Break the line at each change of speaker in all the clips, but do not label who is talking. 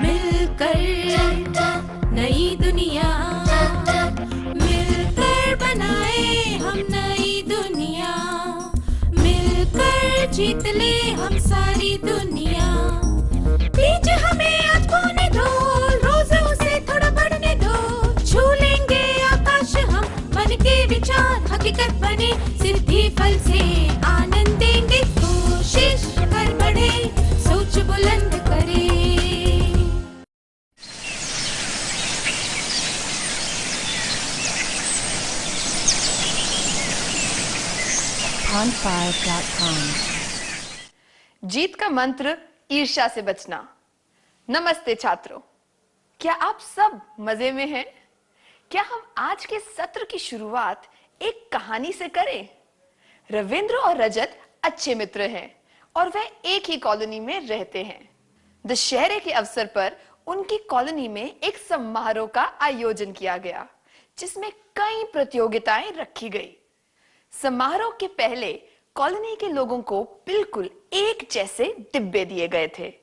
मिलकर नई दुनिया, मिलकर बनाए हम नई दुनिया, मिलकर जीत ले हम सारी दुनिया। बीच हमें आज खोने दो, रोज उसे थोड़ा बढ़ने दो, छू लेंगे आकाश हम, मन के विचार हकीकत बने, सिद्धि फल से आनंद देंगे, कोशिश कर बढ़े, सोच बुलंद करे।
pond5.com।
जीत का मंत्र ईर्ष्या से बचना। नमस्ते छात्रों, क्या आप सब मजे में हैं? क्या हम आज के सत्र की शुरुआत एक कहानी से करें? रविंद्र और रजत अच्छे मित्र हैं और वह एक ही कॉलोनी में रहते हैं। दशहरे के अवसर पर उनकी कॉलोनी में एक समारोह का आयोजन किया गया, जिसमें कई प्रतियोगिताएं रखी गई। समारोह के पहले कॉलोनी के लोगों को बिल्कुल एक जैसे डिब्बे दिए गए थे।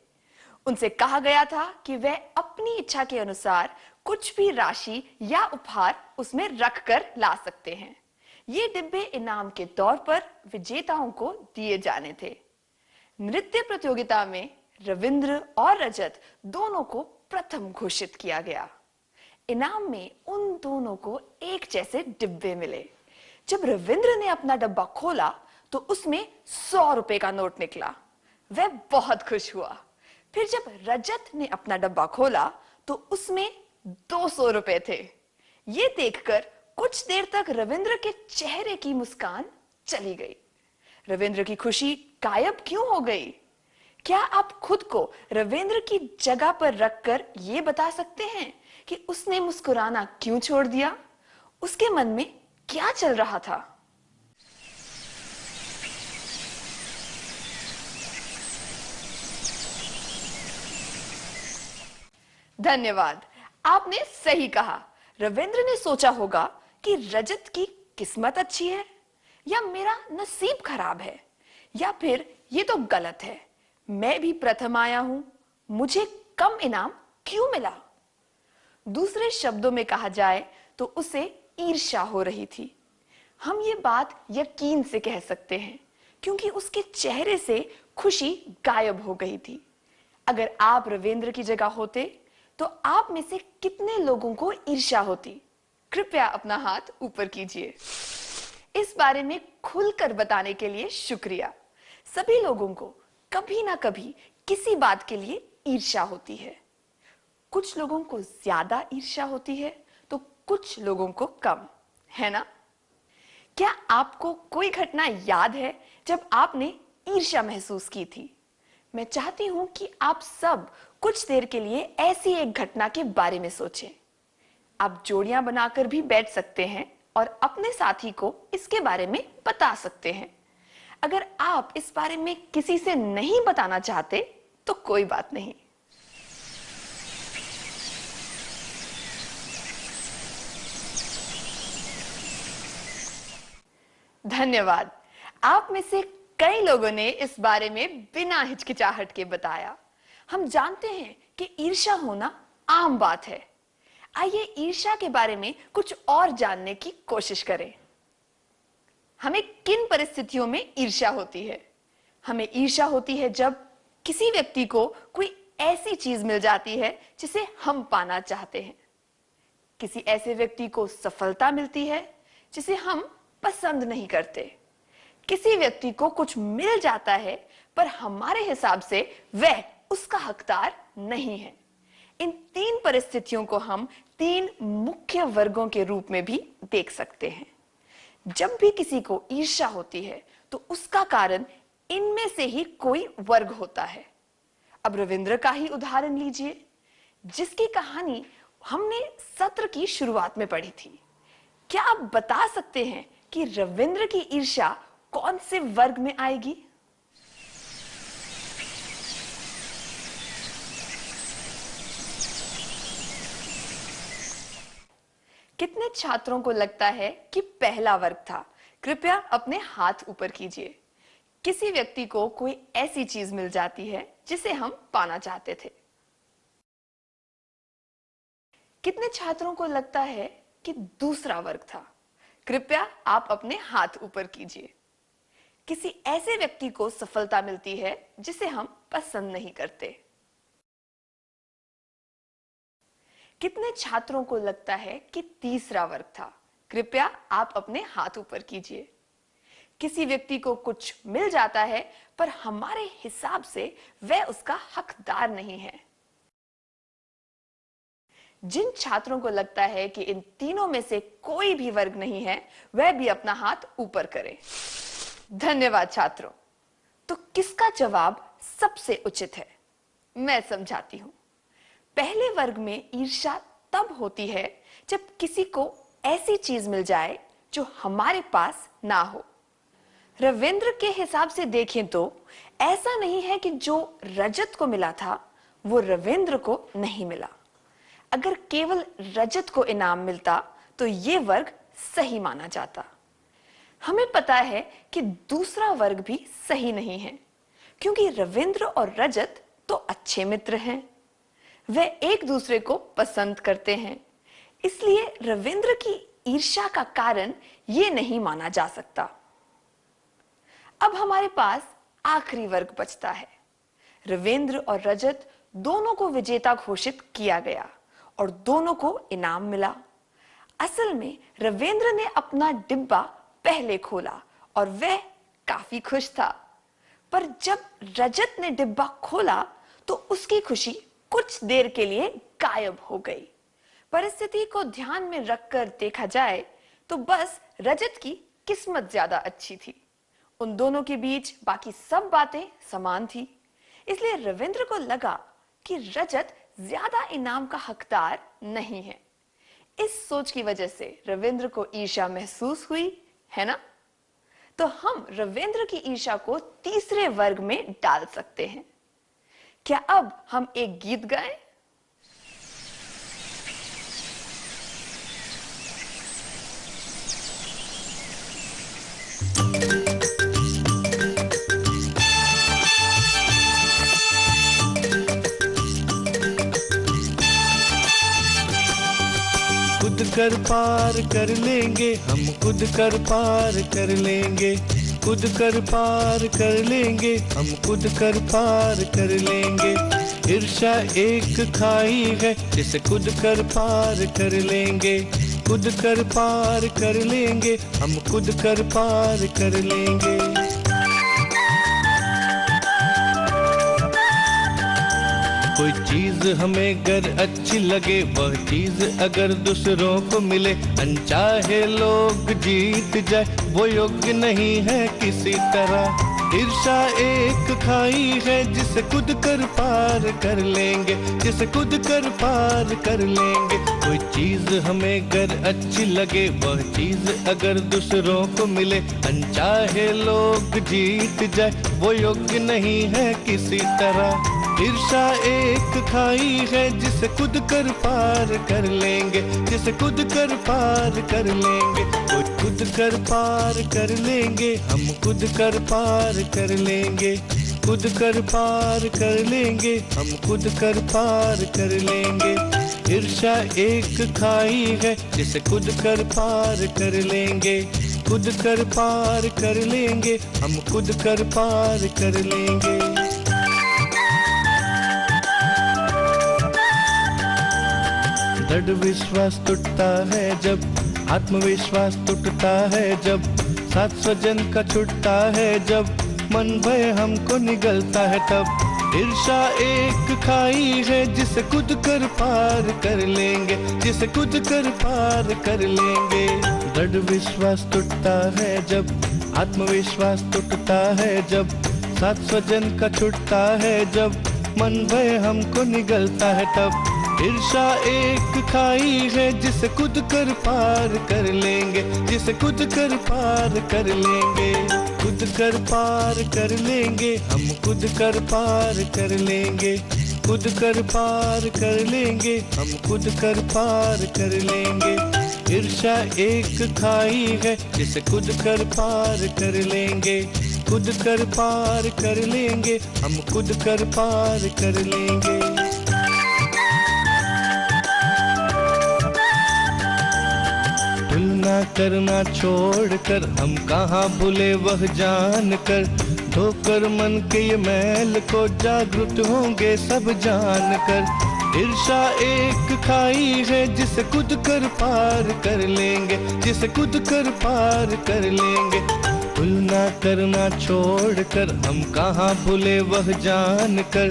उनसे कहा गया था कि वह अपनी इच्छा के अनुसार कुछ भी राशि या उपहार उसमें रखकर ला सकते हैं। ये डिब्बे इनाम के तौर पर विजेताओं को दिए जाने थे। नृत्य प्रतियोगिता में रविंद्र और रजत दोनों को प्रथम घोषित किया गया। इनाम में उन दोनों को एक जैसे डिब्बे मिले। जब रविंद्र ने अपना डब्बा खोला तो उसमें 100 रुपए का नोट निकला। वह बहुत खुश हुआ। फिर जब रजत ने अपना डब्बा खोला तो उसमें 200 रुपए थे। ये देखकर कुछ देर तक रविंद्र के चेहरे की मुस्कान चली गई। रविंद्र की खुशी गायब क्यों हो गई? क्या आप खुद को रविंद्र की जगह पर रखकर ये बता सकते हैं कि उसने मुस्कुराना क्यों छोड़ दिया? उसके मन में क्या चल रहा था? धन्यवाद, आपने सही कहा। रविंद्र ने सोचा होगा कि रजत की किस्मत अच्छी है या मेरा नसीब खराब है, या फिर ये तो गलत है, मैं भी प्रथम आया हूं, मुझे कम इनाम क्यों मिला? दूसरे शब्दों में कहा जाए तो उसे ईर्ष्या हो रही थी। हम ये बात यकीन से कह सकते हैं क्योंकि उसके चेहरे से खुशी गायब हो गई थी। अगर आप रविंद्र की जगह होते तो आप में से कितने लोगों को ईर्ष्या होती? कृपया अपना हाथ ऊपर कीजिए। इस बारे में खुलकर बताने के लिए शुक्रिया। सभी लोगों को कभी ना कभी किसी बात के लिए ईर्ष्या होती है। कुछ लोगों को ज्यादा ईर्ष्या होती है तो कुछ लोगों को कम, है ना? क्या आपको कोई घटना याद है जब आपने ईर्ष्या महसूस की थी? मैं चाहती हूं कि आप सब कुछ देर के लिए ऐसी एक घटना के बारे में सोचें। आप जोड़ियां बनाकर भी बैठ सकते हैं और अपने साथी को इसके बारे में बता सकते हैं। अगर आप इस बारे में किसी से नहीं बताना चाहते तो कोई बात नहीं। धन्यवाद, आप में से कई लोगों ने इस बारे में बिना हिचकिचाहट के बताया। हम जानते हैं कि ईर्ष्या होना आम बात है। आइए ईर्ष्या के बारे में कुछ और जानने की कोशिश करें। हमें किन परिस्थितियों में ईर्ष्या होती है? हमें ईर्ष्या होती है जब किसी व्यक्ति को कोई ऐसी चीज मिल जाती है जिसे हम पाना चाहते हैं। किसी ऐसे व्यक्ति को सफलता मिलती है जिसे हम पसंद नहीं करते। किसी व्यक्ति को कुछ मिल जाता है पर हमारे हिसाब से वह उसका हकदार नहीं है। इन तीन परिस्थितियों को हम तीन मुख्य वर्गों के रूप में भी देख सकते हैं। जब भी किसी को ईर्ष्या होती है तो उसका कारण इनमें से ही कोई वर्ग होता है। अब रविंद्र का ही उदाहरण लीजिए, जिसकी कहानी हमने सत्र की शुरुआत में पढ़ी थी। क्या आप बता सकते हैं कि रविंद्र की ईर्ष्या कौन से वर्ग में आएगी? कितने छात्रों को लगता है कि पहला वर्ग था? कृपया अपने हाथ ऊपर कीजिए। किसी व्यक्ति को कोई ऐसी चीज मिल जाती है जिसे हम पाना चाहते थे। कितने छात्रों को लगता है कि दूसरा वर्ग था? कृपया आप अपने हाथ ऊपर कीजिए। किसी ऐसे व्यक्ति को सफलता मिलती है जिसे हम पसंद नहीं करते। कितने छात्रों को लगता है कि तीसरा वर्ग था? कृपया आप अपने हाथ ऊपर कीजिए। किसी व्यक्ति को कुछ मिल जाता है पर हमारे हिसाब से वह उसका हकदार नहीं है। जिन छात्रों को लगता है कि इन तीनों में से कोई भी वर्ग नहीं है, वह भी अपना हाथ ऊपर करें। धन्यवाद छात्रों। तो किसका जवाब सबसे उचित है? मैं समझाती हूं। पहले वर्ग में ईर्ष्या तब होती है जब किसी को ऐसी चीज मिल जाए जो हमारे पास ना हो। रविंद्र के हिसाब से देखें तो ऐसा नहीं है कि जो रजत को मिला था वो रविंद्र को नहीं मिला। अगर केवल रजत को इनाम मिलता तो ये वर्ग सही माना जाता। हमें पता है कि दूसरा वर्ग भी सही नहीं है, क्योंकि रविंद्र और रजत तो अच्छे मित्र हैं। वे एक दूसरे को पसंद करते हैं, इसलिए रविंद्र की ईर्ष्या का कारण ये नहीं माना जा सकता। अब हमारे पास आखिरी वर्ग बचता है। रविंद्र और रजत दोनों को विजेता घोषित किया गया और दोनों को इनाम मिला। असल में रविंद्र ने अपना डिब्बा पहले खोला और वह काफी खुश था, पर जब रजत ने डिब्बा खोला तो उसकी खुशी कुछ देर के लिए गायब हो गई। परिस्थिति को ध्यान में रखकर देखा जाए तो बस रजत की किस्मत ज्यादा अच्छी थी। उन दोनों के बीच बाकी सब बातें समान थी, इसलिए रविंद्र को लगा कि रजत ज्यादा इनाम का हकदार नहीं है। इस सोच की वजह से रविंद्र को ईर्ष्या महसूस हुई, है ना? तो हम रविंद्र की ईर्ष्या को तीसरे वर्ग में डाल सकते हैं। क्या अब हम एक गीत गाएं?
खुद कर पार कर लेंगे हम, खुद कर पार कर लेंगे, खुद कर पार कर लेंगे हम, खुद कर पार कर लेंगे। ईर्ष्या एक खाई है जिसे खुद कर पार कर लेंगे, खुद कर पार कर लेंगे हम, खुद कर पार कर लेंगे। कोई चीज हमें अगर अच्छी लगे, वह चीज अगर दूसरों को मिले, अनचाहे लोग जीत जाए वो योग्य नहीं है किसी तरह। ईर्ष्या एक खाई है जिसे खुद कर पार कर लेंगे, जिसे खुद कर पार कर लेंगे। कोई चीज हमें अगर अच्छी लगे, वह चीज अगर दूसरों को मिले, अनचाहे लोग जीत जाए वो योग्य नहीं है किसी तरह। ईर्ष्या एक खाई है जिसे खुद कर पार कर लेंगे, जिसे खुद कर पार कर लेंगे। वो खुद कर पार कर लेंगे हम, खुद कर पार कर लेंगे, खुद कर पार कर लेंगे हम, खुद कर पार कर लेंगे। ईर्ष्या एक खाई है जिसे खुद कर पार कर लेंगे, खुद कर पार कर लेंगे हम, खुद कर पार कर लेंगे। दृढ़ विश्वास टूटता है जब, आत्मविश्वास टूटता है जब, साथ स्वजन का छूटता है जब, मन भय हमको निगलता है तब। ईर्ष्या एक खाई है जिसे खुद कर पार कर लेंगे, जिसे खुद कर पार कर लेंगे। दृढ़ विश्वास टूटता है जब, आत्मविश्वास टूटता है जब, साथ स्वजन का छूटता है जब, मन भय हमको निगलता है तब। ईर्ष्या एक खाई है जिसे खुद कर पार कर लेंगे, जिसे खुद कर पार कर लेंगे, खुद कर पार कर लेंगे हम, खुद कर पार कर लेंगे, खुद कर पार कर लेंगे हम, खुद कर पार कर लेंगे। ईर्ष्या एक खाई है जिसे कूद कर पार कर लेंगे, कूद कर पार कर लेंगे, हम कूद कर पार कर लेंगे। तुलना करना छोड़कर हम कहाँ भूले वह जान कर, धोकर मन के ये मैल को जागरूक होंगे सब जान कर। ईर्ष्या एक खाई है जिसे कूद कर पार कर लेंगे, जिसे कूद कर पार कर लेंगे। तुलना करना छोड़कर हम कहाँ भूले वह जान कर,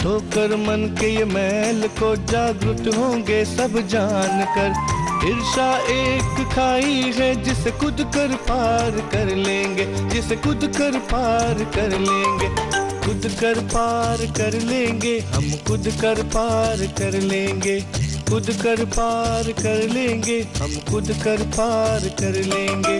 धोकर मन के ये मैल को जागरूक होंगे सब जान कर। ईर्ष्या एक खाई है जिसे कूद कर पार कर लेंगे, जिसे कूद कर पार कर लेंगे, कूद कर पार कर लेंगे, हम कूद कर पार कर लेंगे, कूद कर पार कर लेंगे, हम कूद कर पार कर लेंगे।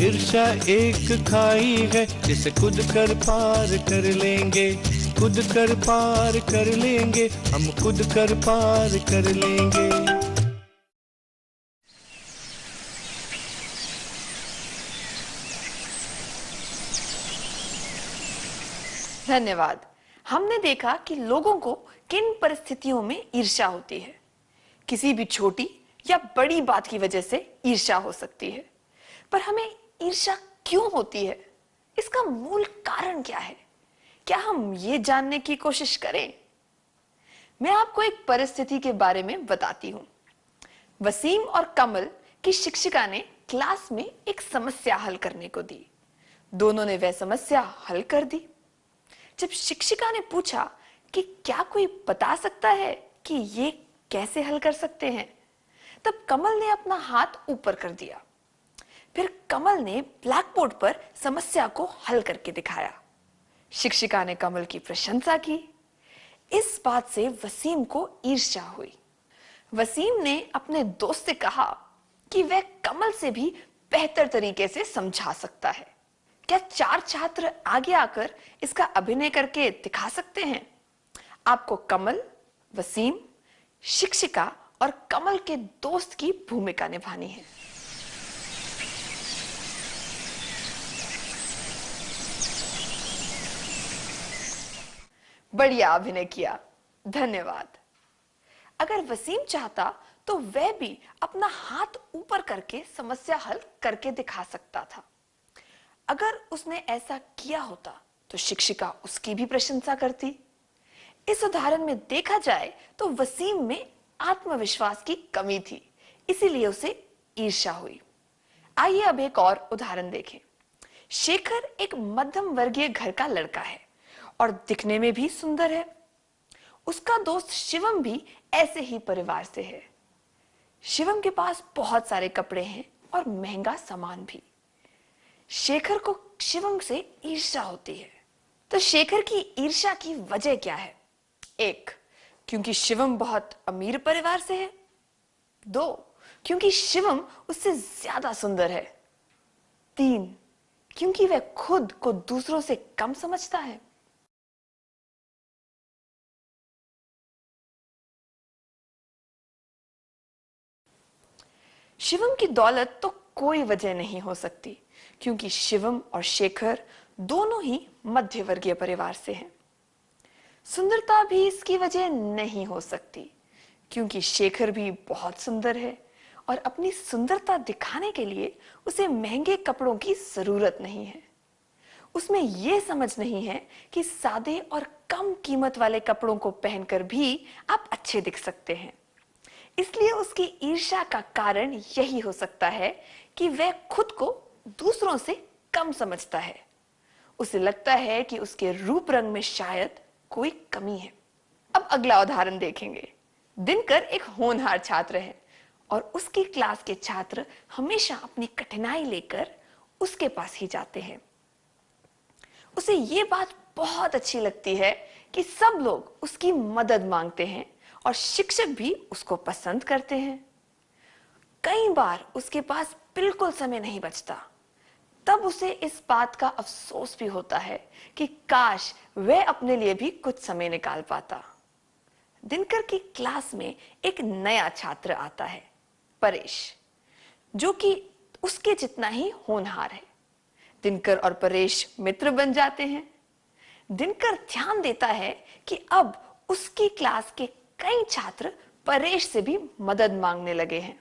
ईर्ष्या एक खाई है जिसे कूद कर पार कर लेंगे, कूद कर पार कर लेंगे, हम कूद कर पार कर लेंगे।
धन्यवाद। हमने देखा कि लोगों को किन परिस्थितियों में ईर्ष्या होती है। किसी भी छोटी या बड़ी बात की वजह से ईर्ष्या हो सकती है, पर हमें ईर्ष्या क्यों होती है? इसका मूल कारण क्या है? क्या हम ये जानने की कोशिश करें? मैं आपको एक परिस्थिति के बारे में बताती हूँ। वसीम और कमल की शिक्षिका ने क्लास में एक समस्या हल करने को दी। दोनों ने वह समस्या हल कर दी। जब शिक्षिका ने पूछा कि क्या कोई बता सकता है कि ये कैसे हल कर सकते हैं, तब कमल ने अपना हाथ ऊपर कर दिया। फिर कमल ने ब्लैक बोर्ड पर समस्या को हल करके दिखाया। शिक्षिका ने कमल की प्रशंसा की। इस बात से वसीम को ईर्ष्या हुई। वसीम ने अपने दोस्त से कहा कि वह कमल से भी बेहतर तरीके से समझा सकता है। क्या 4 छात्र आगे आकर इसका अभिनय करके दिखा सकते हैं? आपको कमल, वसीम, शिक्षिका और कमल के दोस्त की भूमिका निभानी है। बढ़िया अभिनय किया, धन्यवाद। अगर वसीम चाहता तो वह भी अपना हाथ ऊपर करके समस्या हल करके दिखा सकता था। अगर उसने ऐसा किया होता तो शिक्षिका उसकी भी प्रशंसा करती। इस उदाहरण में देखा जाए तो वसीम में आत्मविश्वास की कमी थी, इसीलिए उसे ईर्ष्या हुई। आइए अब एक और उदाहरण देखें। शेखर एक मध्यम वर्गीय घर का लड़का है और दिखने में भी सुंदर है। उसका दोस्त शिवम भी ऐसे ही परिवार से है। शिवम के पास बहुत सारे कपड़े हैं और महंगा सामान भी। शेखर को शिवम से ईर्ष्या होती है। तो शेखर की ईर्ष्या की वजह क्या है? 1, क्योंकि शिवम बहुत अमीर परिवार से है। 2, क्योंकि शिवम उससे ज्यादा सुंदर है। 3, क्योंकि वह खुद को दूसरों से कम समझता है। शिवम की दौलत तो कोई वजह नहीं हो सकती, क्योंकि शिवम और शेखर दोनों ही मध्य वर्गीय परिवार से हैं। सुंदरता भी इसकी वजह नहीं हो सकती, क्योंकि शेखर भी बहुत सुंदर है और अपनी सुंदरता दिखाने के लिए उसे महंगे कपड़ों की जरूरत नहीं है। उसमें यह समझ नहीं है कि सादे और कम कीमत वाले कपड़ों को पहनकर भी आप अच्छे दिख सकते हैं। इसलिए उसकी ईर्ष्या का कारण यही हो सकता है कि वह खुद को दूसरों से कम समझता है। उसे लगता है कि उसके रूप रंग में शायद कोई कमी है। अब अगला उदाहरण देखेंगे। दिनकर एक होनहार छात्र है और उसकी क्लास के छात्र हमेशा अपनी कठिनाई लेकर उसके पास ही जाते हैं। उसे ये बात बहुत अच्छी लगती है कि सब लोग उसकी मदद मांगते हैं और शिक्षक भी उसको पसंद करते हैं। कई बार उसके पास बिल्कुल समय नहीं बचता, तब उसे इस बात का अफसोस भी होता है कि काश वह अपने लिए भी कुछ समय निकाल पाता। दिनकर की क्लास में एक नया छात्र आता है, परेश। जो कि उसके जितना ही होनहार है। दिनकर और परेश मित्र बन जाते हैं। दिनकर ध्यान देता है कि अब उसकी क्लास के कई छात्र परेश से भी मदद मांगने लगे हैं।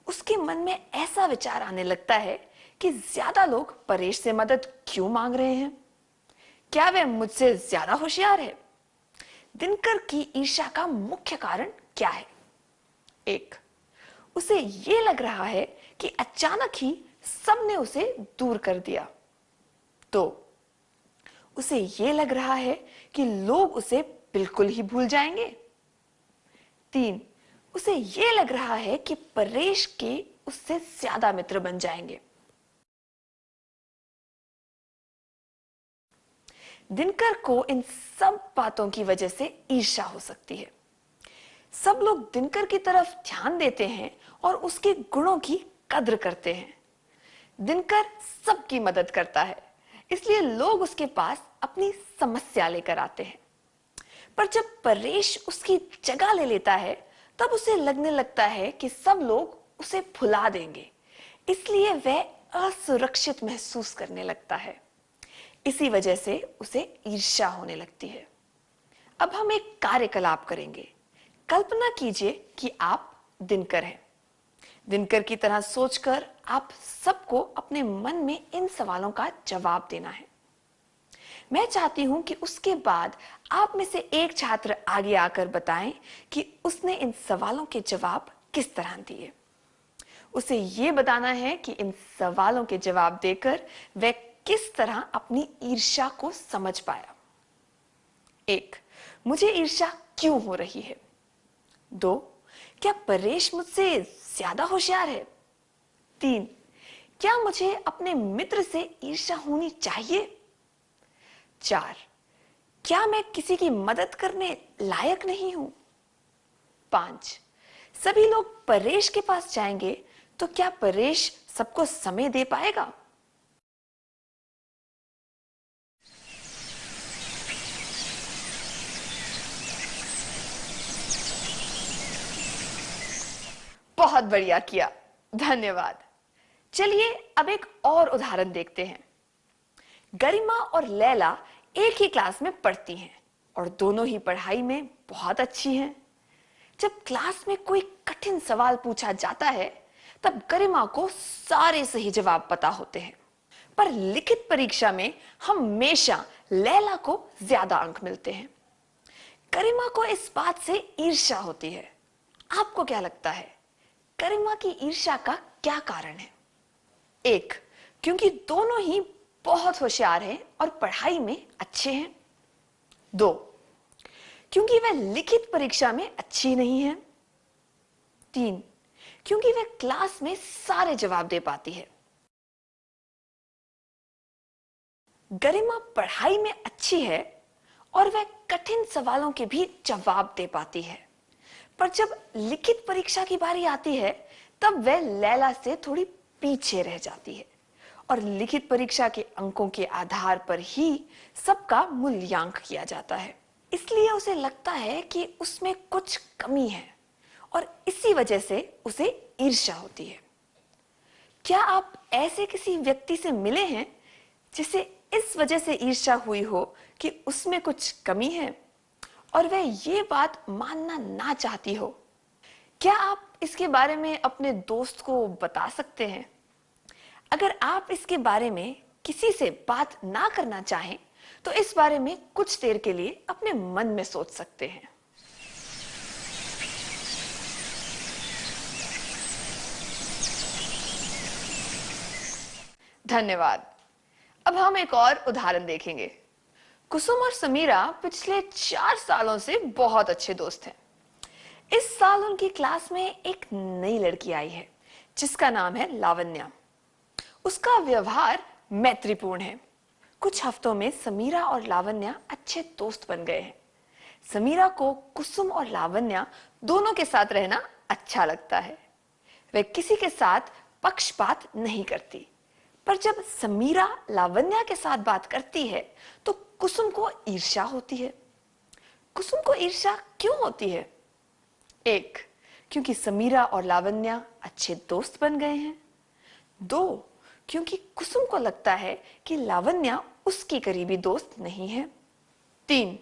उसके मन में ऐसा विचार आने लगता है कि ज्यादा लोग परेश से मदद क्यों मांग रहे हैं? क्या वह मुझसे ज्यादा होशियार है? दिनकर की ईर्ष्या का मुख्य कारण क्या है? एक, उसे यह लग रहा है कि अचानक ही सबने उसे दूर कर दिया। दो, उसे यह लग रहा है कि लोग उसे बिल्कुल ही भूल जाएंगे। तीन, उसे यह लग रहा है कि परेश के उससे ज्यादा मित्र बन जाएंगे। दिनकर को इन सब बातों की वजह से ईर्ष्या हो सकती है। सब लोग दिनकर की तरफ ध्यान देते हैं और उसके गुणों की कद्र करते हैं। दिनकर सबकी मदद करता है, इसलिए लोग उसके पास अपनी समस्या लेकर आते हैं। पर जब परेश उसकी जगह ले लेता है, तब उसे लगने लगता है कि सब लोग उसे भुला देंगे, इसलिए वह असुरक्षित महसूस करने लगता है। इसी वजह से उसे ईर्ष्या होने लगती है। अब हम एक कार्यकलाप करेंगे। कल्पना कीजिए कि आप दिनकर हैं। दिनकर की तरह सोचकर आप सबको अपने मन में इन सवालों का जवाब देना है। मैं चाहती हूं कि उसके बाद आप में से एक छात्र आगे आकर बताएं कि उसने इन सवालों के जवाब किस तरह दिए। उसे यह बताना है कि इन सवालों के जवाब देकर वह किस तरह अपनी ईर्ष्या को समझ पाया। एक, मुझे ईर्ष्या क्यों हो रही है? दो, क्या परेश मुझसे ज्यादा होशियार है? तीन, क्या मुझे अपने मित्र से ईर्ष्या होनी चाहिए? चार, क्या मैं किसी की मदद करने लायक नहीं हूं? पांच, सभी लोग परेश के पास जाएंगे तो क्या परेश सबको समय दे पाएगा? बहुत बढ़िया किया, धन्यवाद। चलिए अब एक और उदाहरण देखते हैं। गरिमा और लैला एक ही क्लास में पढ़ती हैं और दोनों ही पढ़ाई में बहुत अच्छी हैं। जब क्लास में कोई कठिन सवाल पूछा जाता है, तब गरिमा को सारे सही जवाब पता होते हैं, पर लिखित परीक्षा में हमेशा लैला को ज्यादा अंक मिलते हैं। गरिमा को इस बात से ईर्ष्या होती है। आपको क्या लगता है, गरिमा की ईर्ष्या का क्या कारण है? एक, क्योंकि दोनों ही बहुत होशियार हैं और पढ़ाई में अच्छे हैं। दो, क्योंकि वह लिखित परीक्षा में अच्छी नहीं है। तीन, क्योंकि वह क्लास में सारे जवाब दे पाती है। गरिमा पढ़ाई में अच्छी है और वह कठिन सवालों के भी जवाब दे पाती है, पर जब लिखित परीक्षा की बारी आती है, तब वह लैला से थोड़ी पीछे रह जाती है और लिखित परीक्षा के अंकों के आधार पर ही सबका मूल्यांकन किया जाता है। इसलिए उसे लगता है कि उसमें कुछ कमी है और इसी वजह से उसे ईर्ष्या होती है। क्या आप ऐसे किसी व्यक्ति से मिले हैं जिसे इस वजह से ईर्ष्या हुई हो कि उसमें कुछ कमी है और वह ये बात मानना ना चाहती हो? क्या आप इसके बारे में अपने दोस्त को बता सकते हैं? अगर आप इसके बारे में किसी से बात ना करना चाहें, तो इस बारे में कुछ देर के लिए अपने मन में सोच सकते हैं। धन्यवाद। अब हम एक और उदाहरण देखेंगे। कुसुम और समीरा पिछले 4 सालों से बहुत अच्छे दोस्त हैं। इस साल उनकी क्लास में एक नई लड़की आई है जिसका नाम है लावण्या। उसका व्यवहार मैत्रीपूर्ण है। कुछ हफ्तों में समीरा और लावण्या अच्छे दोस्त बन गए हैं। समीरा को कुसुम और लावण्या दोनों के साथ रहना अच्छा लगता है। वह किसी के साथ पक्षपात नहीं करती, पर जब समीरा लावण्या के साथ बात करती है तो कुसुम को ईर्ष्या होती है। कुसुम को ईर्ष्या क्यों होती है? एक, क्योंकि समीरा और लावण्या अच्छे दोस्त बन गए हैं। 2, क्योंकि कुसुम को लगता है कि लावण्या उसकी करीबी दोस्त नहीं है। 3,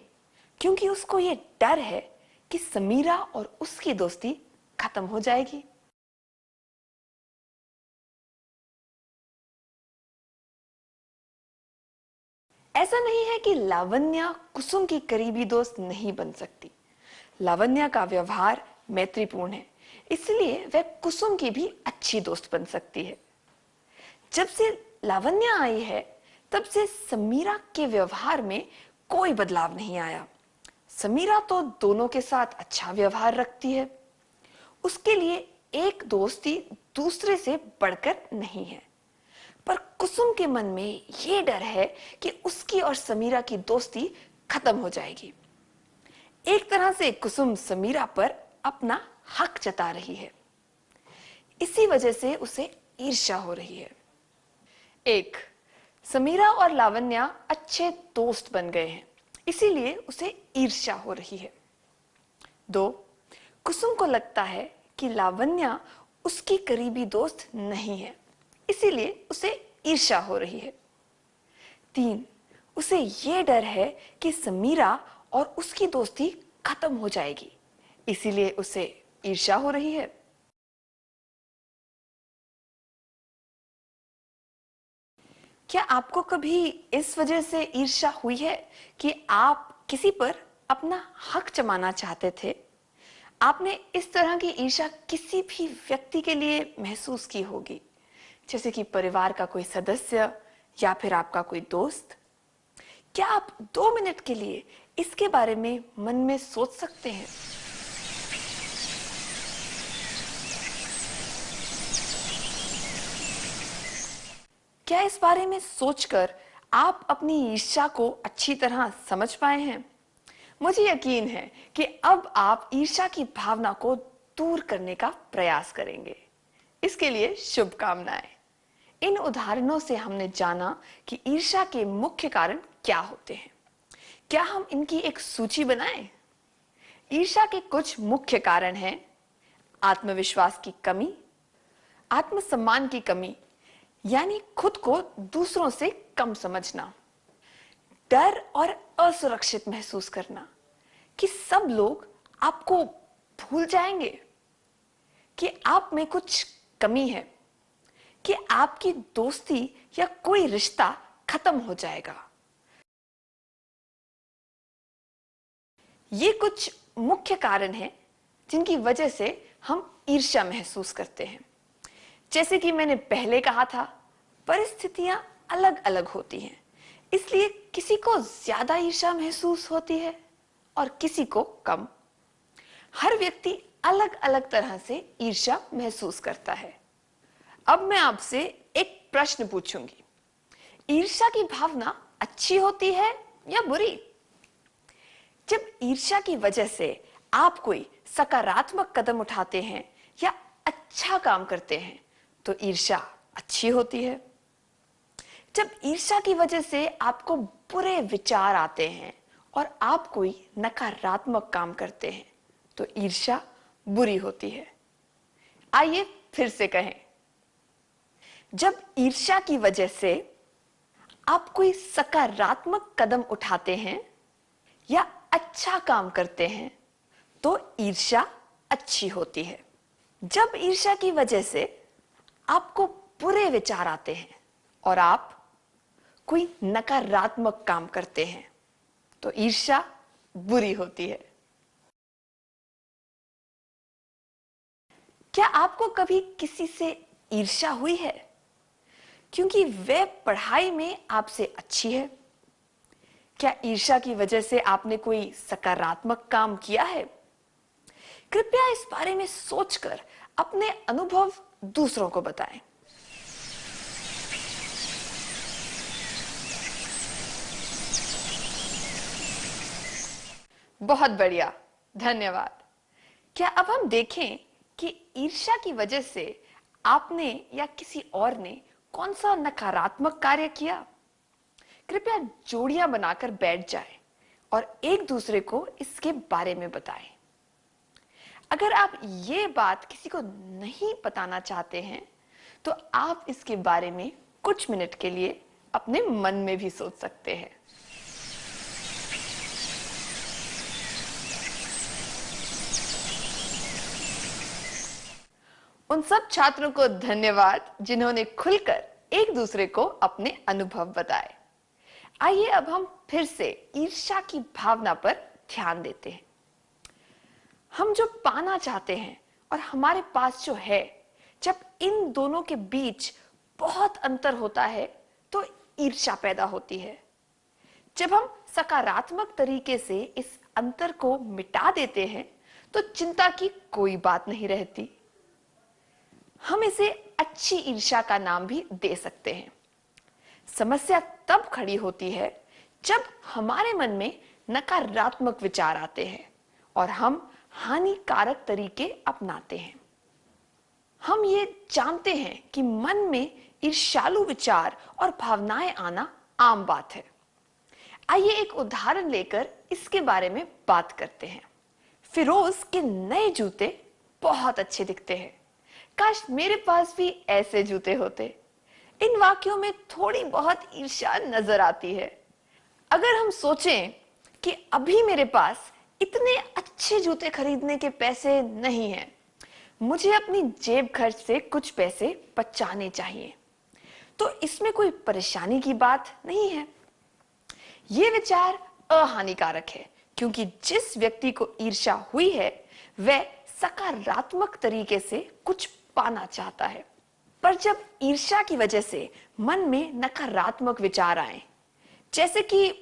क्योंकि उसको ये डर है कि समीरा और उसकी दोस्ती खत्म हो जाएगी। ऐसा नहीं है कि लावण्या कुसुम की करीबी दोस्त नहीं बन सकती। लावण्या का व्यवहार मैत्रीपूर्ण है, इसलिए वह कुसुम की भी अच्छी दोस्त बन सकती है। जब से लावण्या आई है, तब से समीरा के व्यवहार में कोई बदलाव नहीं आया। समीरा तो दोनों के साथ अच्छा व्यवहार रखती है। उसके लिए एक दोस्ती दूसरे से बढ़कर नहीं है। पर कुसुम के मन में यह डर है कि उसकी और समीरा की दोस्ती खत्म हो जाएगी। एक तरह से कुसुम समीरा पर अपना हक जता रही है। इसी वजह से उसे ईर्ष्या हो रही है। 1, समीरा और लावण्या अच्छे दोस्त बन गए हैं, इसीलिए उसे ईर्ष्या हो रही है। 2, कुसुम को लगता है कि लावण्या उसकी करीबी दोस्त नहीं है, इसीलिए उसे ईर्ष्या हो रही है। 3, उसे यह डर है कि समीरा और उसकी दोस्ती खत्म हो जाएगी, इसीलिए उसे ईर्ष्या हो रही है। क्या आपको कभी इस वजह से ईर्ष्या हुई है कि आप किसी पर अपना हक जमाना चाहते थे? आपने इस तरह की ईर्ष्या किसी भी व्यक्ति के लिए महसूस की होगी, जैसे कि परिवार का कोई सदस्य या फिर आपका कोई दोस्त। क्या आप 2 मिनट के लिए इसके बारे में मन में सोच सकते हैं? क्या इस बारे में सोचकर आप अपनी ईर्ष्या को अच्छी तरह समझ पाए हैं? मुझे यकीन है कि अब आप ईर्ष्या की भावना को दूर करने का प्रयास करेंगे। इसके लिए शुभकामनाएं। इन उदाहरणों से हमने जाना कि ईर्ष्या के मुख्य कारण क्या होते हैं। क्या हम इनकी एक सूची बनाएं? ईर्ष्या के कुछ मुख्य कारण हैं: आत्मविश्वास की कमी, आत्मसम्मान की कमी यानी खुद को दूसरों से कम समझना, डर और असुरक्षित महसूस करना कि सब लोग आपको भूल जाएंगे, कि आप में कुछ कमी है, कि आपकी दोस्ती या कोई रिश्ता खत्म हो जाएगा। ये कुछ मुख्य कारण हैं जिनकी वजह से हम ईर्ष्या महसूस करते हैं। जैसे कि मैंने पहले कहा था, परिस्थितियां अलग अलग होती हैं, इसलिए किसी को ज्यादा ईर्ष्या महसूस होती है और किसी को कम। हर व्यक्ति अलग अलग तरह से ईर्ष्या महसूस करता है। अब मैं आपसे एक प्रश्न पूछूंगी, ईर्ष्या की भावना अच्छी होती है या बुरी? जब ईर्ष्या की वजह से आप कोई सकारात्मक कदम उठाते हैं या अच्छा काम करते हैं तो ईर्ष्या अच्छी होती है। जब ईर्ष्या की वजह से आपको बुरे विचार आते हैं और आप कोई नकारात्मक काम करते हैं तो ईर्ष्या बुरी होती है। आइए फिर से कहें, जब ईर्ष्या की वजह से आप कोई सकारात्मक कदम उठाते हैं या अच्छा काम करते हैं तो ईर्ष्या अच्छी होती है। जब ईर्ष्या की वजह से आपको बुरे विचार आते हैं और आप कोई नकारात्मक काम करते हैं तो ईर्ष्या बुरी होती है। क्या आपको कभी किसी से ईर्ष्या हुई है क्योंकि वह पढ़ाई में आपसे अच्छी है? क्या ईर्ष्या की वजह से आपने कोई सकारात्मक काम किया है? कृपया इस बारे में सोचकर अपने अनुभव दूसरों को बताएं। बहुत बढ़िया, धन्यवाद। क्या अब हम देखें कि ईर्ष्या की वजह से आपने या किसी और ने कौन सा नकारात्मक कार्य किया? कृपया जोड़ियां बनाकर बैठ जाएं और एक दूसरे को इसके बारे में बताएं। अगर आप ये बात किसी को नहीं बताना चाहते हैं तो आप इसके बारे में कुछ मिनट के लिए अपने मन में भी सोच सकते हैं। उन सब छात्रों को धन्यवाद जिन्होंने खुलकर एक दूसरे को अपने अनुभव बताए। आइए अब हम फिर से ईर्ष्या की भावना पर ध्यान देते हैं। हम जो पाना चाहते हैं और हमारे पास जो है, जब इन दोनों के बीच बहुत अंतर होता है तो ईर्ष्या पैदा होती है। जब हम सकारात्मक तरीके से इस अंतर को मिटा देते हैं तो चिंता की कोई बात नहीं रहती। हम इसे अच्छी ईर्ष्या का नाम भी दे सकते हैं। समस्या तब खड़ी होती है जब हमारे मन में नकारात्मक विचार आते हैं और हम हानिकारक तरीके अपनाते हैं। हम ये जानते हैं कि मन में ईर्ष्यालु विचार और भावनाएं आना आम बात है। आइए एक उदाहरण लेकर इसके बारे में बात करते हैं। फिरोज के नए जूते बहुत अच्छे दिखते हैं। काश मेरे पास भी ऐसे जूते होते। इन वाक्यों में थोड़ी बहुत ईर्ष्या नजर आती है। अगर हम सोचें कि अभी मेरे पास इतने अच्छे जूते खरीदने के पैसे नहीं हैं, मुझे अपनी जेब खर्च से कुछ पैसे बचाने चाहिए, तो इसमें कोई परेशानी की बात नहीं है। ये विचार अहानिकारक है क्योंकि जिस व्यक्ति को ईर्ष्या हुई है वह सकारात्मक तरीके से कुछ पाना चाहता है। पर जब ईर्ष्या की वजह से मन में नकारात्मक विचार आए, जैसे कि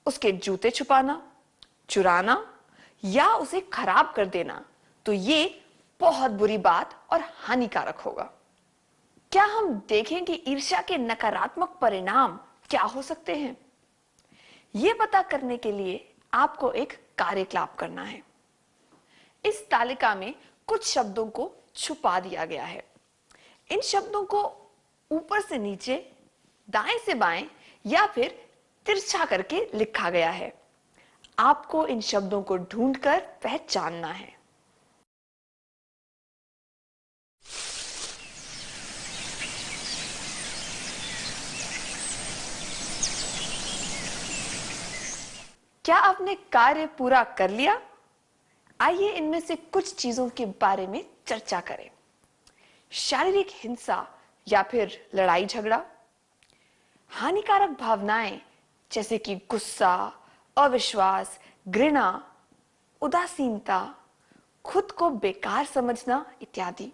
उसके जूते छुपाना, चुराना या उसे खराब कर देना, तो ये बहुत बुरी बात और हानिकारक होगा। क्या हम देखें कि ईर्ष्या के नकारात्मक परिणाम क्या हो सकते हैं? ये पता करने के लिए आपको एक कार्यकलाप करना है। इस तालिका में कुछ शब्दों को छुपा दिया गया है। इन शब्दों को ऊपर से नीचे, दाएं से बाएं या फिर तिरछा करके लिखा गया है। आपको इन शब्दों को ढूंढकर पहचानना है। क्या आपने कार्य पूरा कर लिया? आइए इनमें से कुछ चीजों के बारे में चर्चा करें। शारीरिक हिंसा या फिर लड़ाई झगड़ा, हानिकारक भावनाएं जैसे कि गुस्सा, अविश्वास, घृणा, उदासीनता, खुद को बेकार समझना इत्यादि।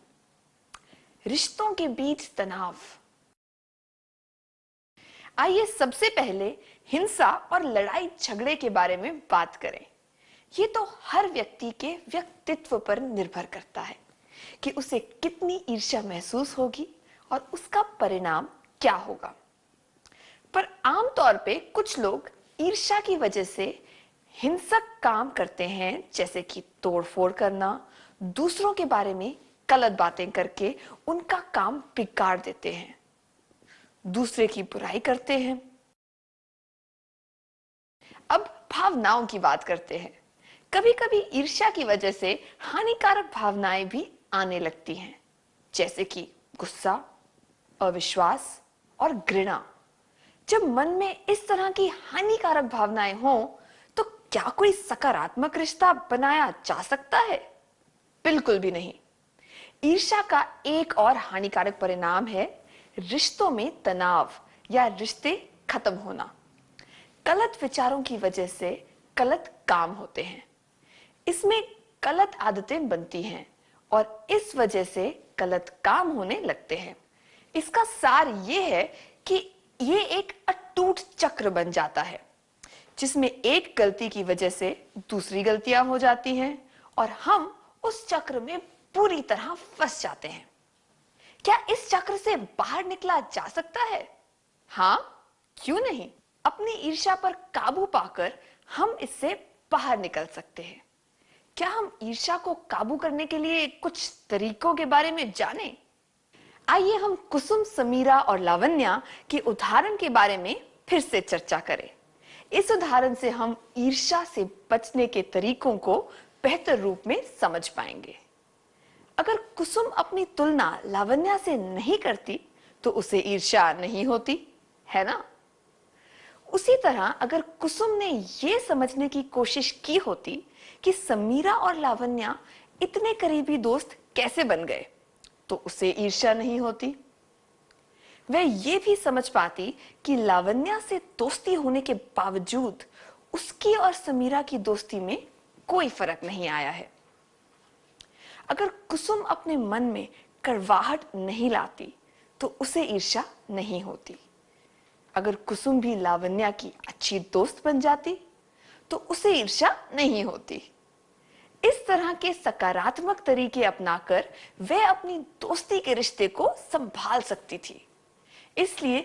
रिश्तों के बीच तनाव। आइए सबसे पहले हिंसा और लड़ाई झगड़े के बारे में बात करें। ये तो हर व्यक्ति के व्यक्तित्व पर निर्भर करता है कि उसे कितनी ईर्ष्या महसूस होगी और उसका परिणाम क्या होगा। पर आमतौर पे कुछ लोग ईर्ष्या की वजह से हिंसक काम करते हैं, जैसे कि तोड़फोड़ करना, दूसरों के बारे में गलत बातें करके उनका काम बिगाड़ देते हैं, दूसरे की बुराई करते हैं। अब भावनाओं की बात करते हैं। कभी कभी ईर्ष्या की वजह से हानिकारक भावनाएं भी आने लगती हैं, जैसे कि गुस्सा, अविश्वास और घृणा। जब मन में इस तरह की हानिकारक भावनाएं हों, तो क्या कोई सकारात्मक रिश्ता बनाया जा सकता है? बिल्कुल भी नहीं। ईर्ष्या का एक और हानिकारक परिणाम है रिश्तों में तनाव या रिश्ते खत्म होना। गलत विचारों की वजह से गलत काम होते हैं। इसमें गलत आदतें बनती हैं और इस वजह से गलत काम होने लगते हैं। इसका सार ये है कि ये एक अटूट चक्र बन जाता है, जिसमें एक गलती की वजह से दूसरी गलतियां हो जाती हैं और हम उस चक्र में पूरी तरह फंस जाते हैं। क्या इस चक्र से बाहर निकला जा सकता है? हाँ, क्यों नहीं? अपनी ईर्ष्या पर काबू पाकर हम इससे बाहर निकल सकते हैं। क्या हम ईर्ष्या को काबू करने के लिए कुछ तरीकों के बारे में जानें? आइए हम कुसुम, समीरा और लावण्या के उदाहरण के बारे में फिर से चर्चा करें। इस उदाहरण से हम ईर्ष्या से बचने के तरीकों को बेहतर रूप में समझ पाएंगे। अगर कुसुम अपनी तुलना लावण्या से नहीं करती तो उसे ईर्ष्या नहीं होती, है ना? उसी तरह अगर कुसुम ने यह समझने की कोशिश की होती कि समीरा और लावण्या इतने करीबी दोस्त कैसे बन गए, तो उसे ईर्ष्या नहीं होती। वह ये भी समझ पाती कि लावण्या से दोस्ती होने के बावजूद उसकी और समीरा की दोस्ती में कोई फर्क नहीं आया है। अगर कुसुम अपने मन में कड़वाहट नहीं लाती तो उसे ईर्ष्या नहीं होती। अगर कुसुम भी लावण्या की अच्छी दोस्त बन जाती तो उसे ईर्ष्या नहीं होती। इस तरह के सकारात्मक तरीके अपनाकर वह अपनी दोस्ती के रिश्ते को संभाल सकती थी। इसलिए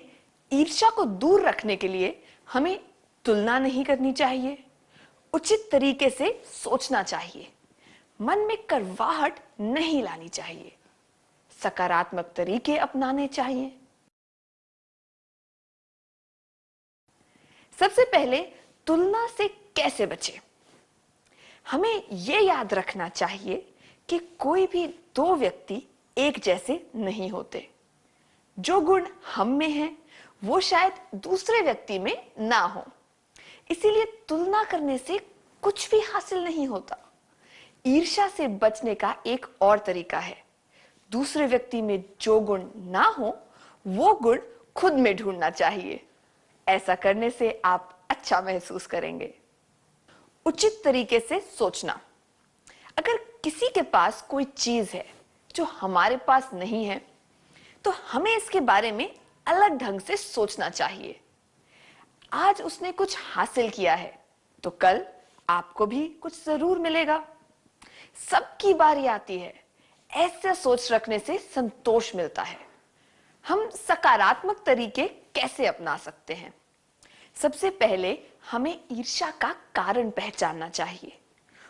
ईर्ष्या को दूर रखने के लिए हमें तुलना नहीं करनी चाहिए, उचित तरीके से सोचना चाहिए, मन में कड़वाहट नहीं लानी चाहिए, सकारात्मक तरीके अपनाने चाहिए। सबसे पहले तुलना से कैसे बचें? हमें यह याद रखना चाहिए कि कोई भी दो व्यक्ति एक जैसे नहीं होते। जो गुण हम में हैं, वो शायद दूसरे व्यक्ति में ना हो। इसीलिए तुलना करने से कुछ भी हासिल नहीं होता। ईर्ष्या से बचने का एक और तरीका है, दूसरे व्यक्ति में जो गुण ना हो वो गुण खुद में ढूंढना चाहिए। ऐसा करने से आप अच्छा महसूस करेंगे। उचित तरीके से सोचना। अगर किसी के पास कोई चीज है जो हमारे पास नहीं है, तो हमें इसके बारे में अलग ढंग से सोचना चाहिए। आज उसने कुछ हासिल किया है तो कल आपको भी कुछ जरूर मिलेगा। सबकी बारी आती है। ऐसे सोच रखने से संतोष मिलता है। हम सकारात्मक तरीके कैसे अपना सकते हैं? सबसे पहले हमें ईर्ष्या का कारण पहचानना चाहिए।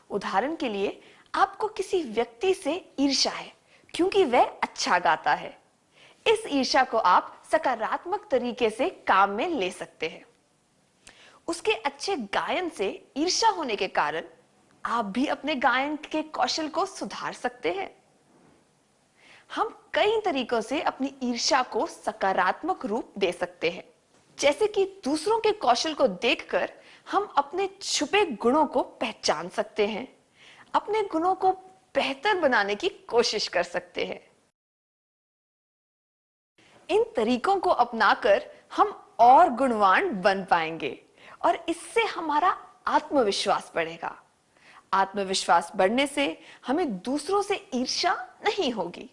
उदाहरण के लिए आपको किसी व्यक्ति से ईर्ष्या है क्योंकि वह अच्छा गाता है। इस ईर्ष्या को आप सकारात्मक तरीके से काम में ले सकते हैं। उसके अच्छे गायन से ईर्ष्या होने के कारण आप भी अपने गायन के कौशल को सुधार सकते हैं। हम कई तरीकों से अपनी ईर्ष्या को सकारात्मक रूप दे सकते हैं, जैसे कि दूसरों के कौशल को देखकर हम अपने छुपे गुणों को पहचान सकते हैं, अपने गुणों को बेहतर बनाने की कोशिश कर सकते हैं। इन तरीकों को अपनाकर हम और गुणवान बन पाएंगे और इससे हमारा आत्मविश्वास बढ़ेगा। आत्मविश्वास बढ़ने से हमें दूसरों से ईर्ष्या नहीं होगी।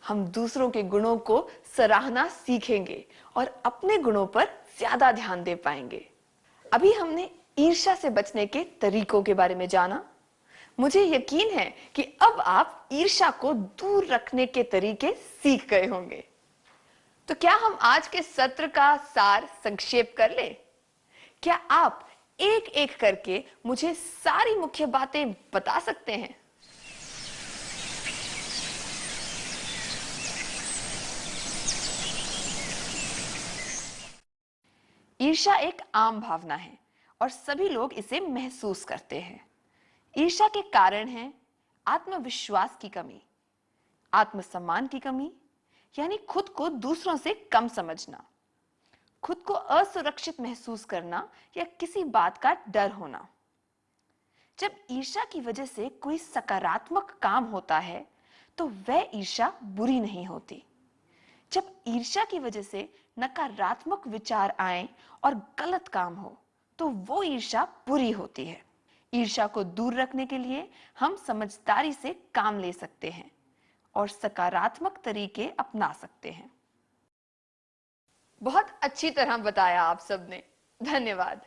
हम दूसरों के गुणों को सराहना सीखेंगे और अपने गुणों पर ज्यादा ध्यान दे पाएंगे। अभी हमने ईर्ष्या से बचने के तरीकों के बारे में जाना। मुझे यकीन है कि अब आप ईर्ष्या को दूर रखने के तरीके सीख गए होंगे। तो क्या हम आज के सत्र का सार संक्षेप कर लें? क्या आप एक एक करके मुझे सारी मुख्य बातें बता सकते हैं? ईर्ष्या एक आम भावना है और सभी लोग इसे महसूस करते हैं। ईर्ष्या के कारण हैं आत्मविश्वास की कमी, आत्मसम्मान की कमी, यानी खुद को दूसरों से कम समझना, खुद को असुरक्षित महसूस करना या किसी बात का डर होना। जब ईर्ष्या की वजह से कोई सकारात्मक काम होता है तो वह ईर्ष्या बुरी नहीं होती। जब ईर्ष्या की वजह से नकारात्मक विचार आए और गलत काम हो तो वो ईर्ष्या बुरी होती है। ईर्ष्या को दूर रखने के लिए हम समझदारी से काम ले सकते हैं और सकारात्मक तरीके अपना सकते हैं। बहुत अच्छी तरह बताया आप सबने। धन्यवाद।